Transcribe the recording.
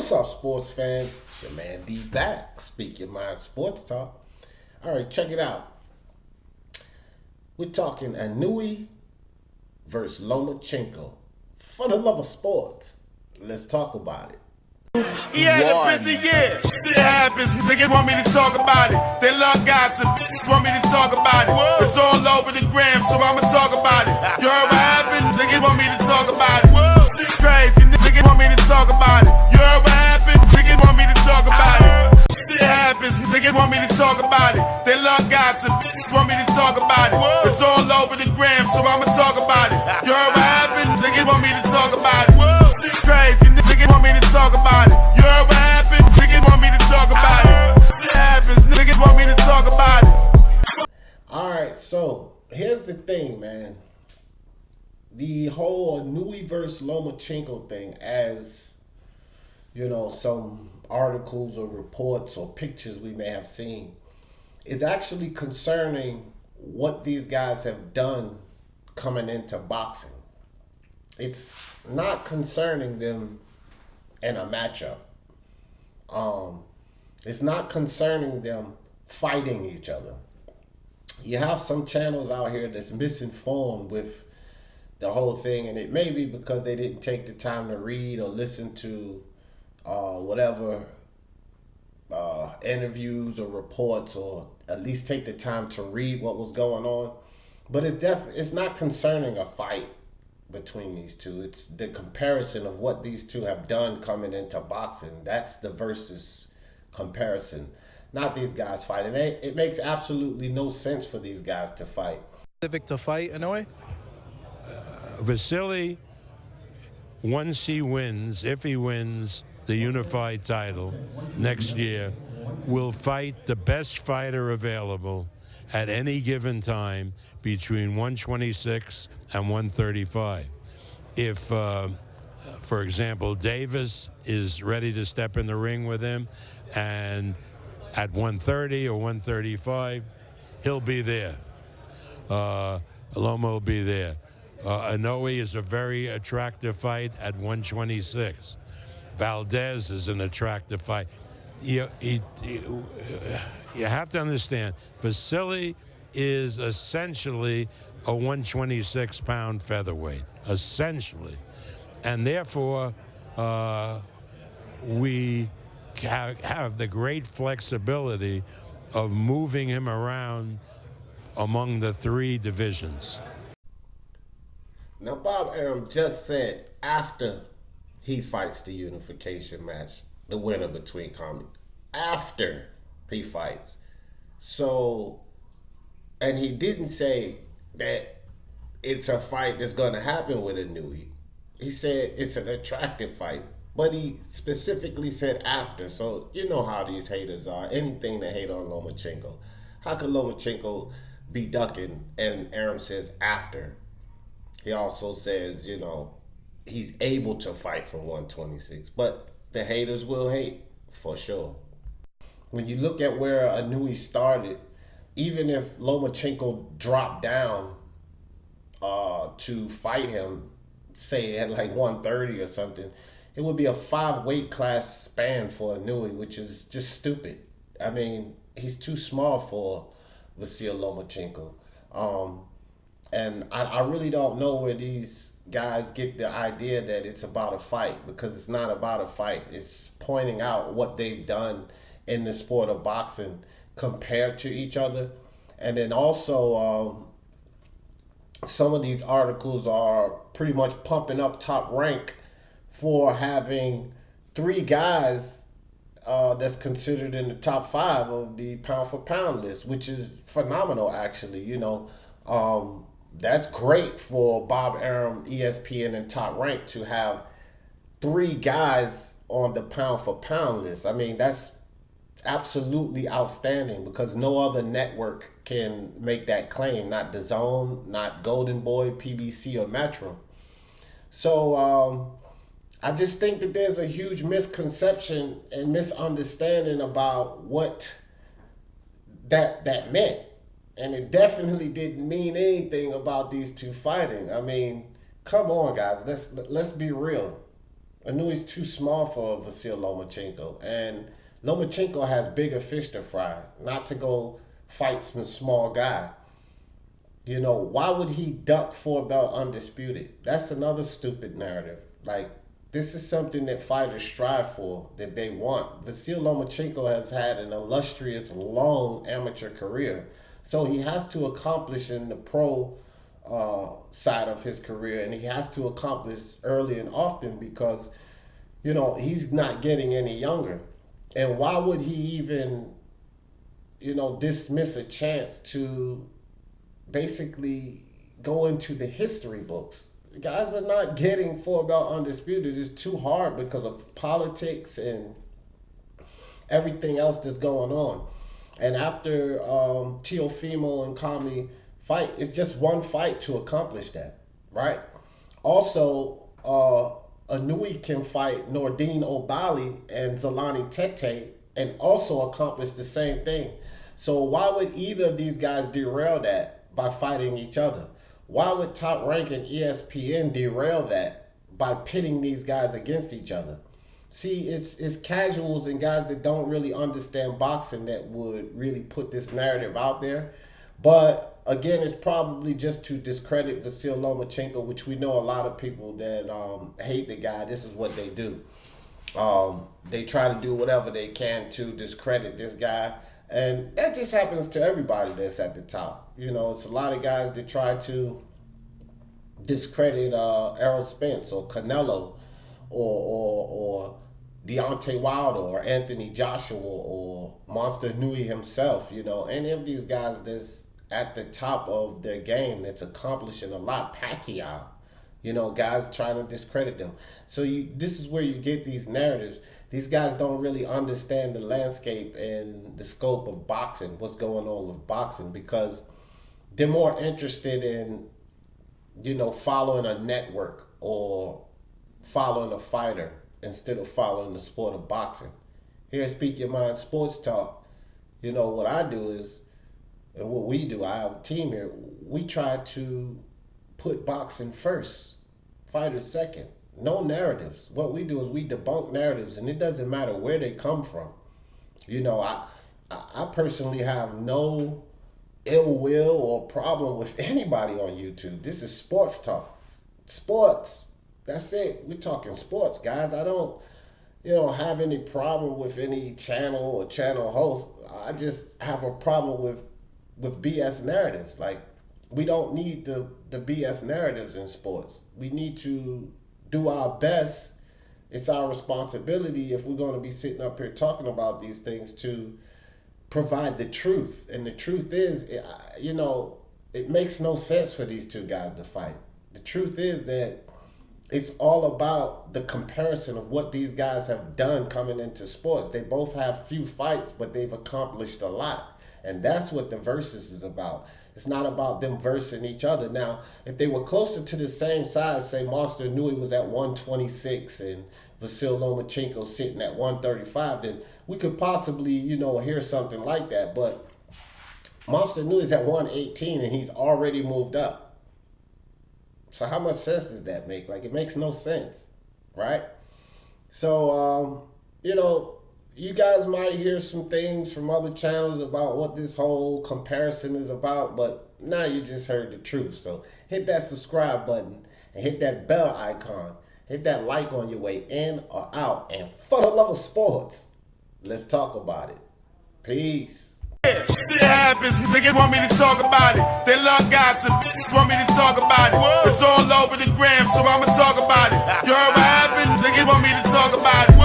What's up, sports fans? It's your man D back. Speak Your Mind Sports Talk. All right, check it out. We're talking Inoue versus Lomachenko. For the love of sports, let's talk about it. He had a busy year. Shit happens. Niggas want me to talk about it. They love gossip. Want me to talk about it. It's all over the gram, so I'ma talk about it. You heard what happened? Niggas want me to talk about it. Shit crazy. Niggas want me to talk about it. You heard what happened? Niggas want me to talk about it. Shit happens. Niggas want me to talk about it. They love gossip. Want me to talk about it. It's all over the gram, so I'ma talk about it. You heard what happened? Niggas want me to talk about it. Shit crazy. Niggas want me to talk about it. You heard what happened? Niggas want me to talk about it. Shit happens. Niggas want me to talk about it. All right, so here's the thing, man. The whole Inoue versus Lomachenko thing, as you know, some articles or reports or pictures we may have seen, is actually concerning what these guys have done coming into boxing. It's not concerning them in a matchup. It's not concerning them fighting each other. You have some channels out here that's misinformed with the whole thing, and it may be because they didn't take the time to read or listen to whatever interviews or reports, or at least take the time to read what was going on. But it's not concerning a fight between these two. It's the comparison of what these two have done coming into boxing. That's the versus comparison, not these guys fighting. It makes absolutely no sense for these guys to fight. Specific to fight, Inoue? Vasily, once he wins, if he wins the unified title next year, will fight the best fighter available at any given time between 126 and 135. If, for example, Davis is ready to step in the ring with him, and at 130 or 135, he'll be there. Loma will be there. Inoue is a very attractive fight at 126. Valdez is an attractive fight. You have to understand, Vasily is essentially a 126-pound featherweight, essentially. And therefore, we have the great flexibility of moving him around among the three divisions. Now, Bob Arum just said after he fights the unification match, the winner between Kami, after he fights. So, and he didn't say that it's a fight that's going to happen with Inoue. He said it's an attractive fight, but he specifically said after. So you know how these haters are. Anything to hate on Lomachenko. How could Lomachenko be ducking? And Arum says after. He also says, you know, he's able to fight from 126, but the haters will hate for sure. When you look at where Inoue started, even if Lomachenko dropped down to fight him, say at like 130 or something, it would be a 5 weight class span for Inoue, which is just stupid. I mean, he's too small for Vasily Lomachenko. And I really don't know where these guys get the idea that it's about a fight, because it's not about a fight. It's pointing out what they've done in the sport of boxing compared to each other. And then also, some of these articles are pretty much pumping up Top Rank for having 3 guys that's considered in the top 5 of the pound for pound list, which is phenomenal, actually. You know, that's great for Bob Arum, ESPN, and Top Rank to have 3 guys on the pound for pound list. I mean, that's absolutely outstanding, because no other network can make that claim. Not DAZN, not Golden Boy, PBC, or Metro. So I just think that there's a huge misconception and misunderstanding about what that meant. And it definitely didn't mean anything about these two fighting. I mean, come on, guys. Let's be real. Inoue's too small for Vasyl Lomachenko, and Lomachenko has bigger fish to fry. Not to go fight some small guy. You know, why would he duck for a belt undisputed? That's another stupid narrative. Like, this is something that fighters strive for, that they want. Vasyl Lomachenko has had an illustrious, long amateur career. So he has to accomplish in the pro side of his career, and he has to accomplish early and often because, you know, he's not getting any younger. And why would he even, you know, dismiss a chance to basically go into the history books? Guys are not getting for belt undisputed. It's too hard because of politics and everything else that's going on. And after Teofimo and Kami fight, it's just one fight to accomplish that, right? Also, Inoue can fight Nordine Obali and Zolani Tete and also accomplish the same thing. So why would either of these guys derail that by fighting each other? Why would Top Rank and ESPN derail that by pitting these guys against each other? See, it's casuals and guys that don't really understand boxing that would really put this narrative out there. But again, it's probably just to discredit Vasyl Lomachenko, which we know a lot of people that hate the guy. This is what they do. They try to do whatever they can to discredit this guy. And that just happens to everybody that's at the top. You know, it's a lot of guys that try to discredit Errol Spence or Canelo or Deontay Wilder or Anthony Joshua or Monster Inoue himself. You know, any of these guys that's at the top of their game that's accomplishing a lot. Pacquiao, you know, guys trying to discredit them. So this is where you get these narratives. These guys don't really understand the landscape and the scope of boxing, what's going on with boxing, because they're more interested in, you know, following a network or following a fighter instead of following the sport of boxing. Here at Speak Your Mind Sports Talk, you know, what I do is, and what we do, I have a team here, we try to put boxing first, fighters second. No narratives. What we do is we debunk narratives, and it doesn't matter where they come from. You know, I personally have no ill will or problem with anybody on YouTube. This is sports talk. Sports. That's it. We're talking sports, guys. I don't, you know, have any problem with any channel or channel host. I just have a problem with BS narratives. Like, we don't need the BS narratives in sports. We need to do our best. It's our responsibility, if we're going to be sitting up here talking about these things, to provide the truth. And the truth is, you know, it makes no sense for these two guys to fight. The truth is that it's all about the comparison of what these guys have done coming into sports. They both have few fights, but they've accomplished a lot. And that's what the versus is about. It's not about them versing each other. Now, if they were closer to the same size, say Monster Inoue was at 126 and Vasyl Lomachenko sitting at 135, then we could possibly, you know, hear something like that. But Monster Inoue is at 118 and he's already moved up. So how much sense does that make? Like, it makes no sense, right? So, you know, you guys might hear some things from other channels about what this whole comparison is about, but now you just heard the truth. So hit that subscribe button and hit that bell icon. Hit that like on your way in or out. And for the love of sports, let's talk about it. Peace. Shit happens, niggas want me to talk about it. They love gossip, want me to talk about it. It's all over the gram, so I'ma talk about it. You heard what happened? Niggas want me to talk about it.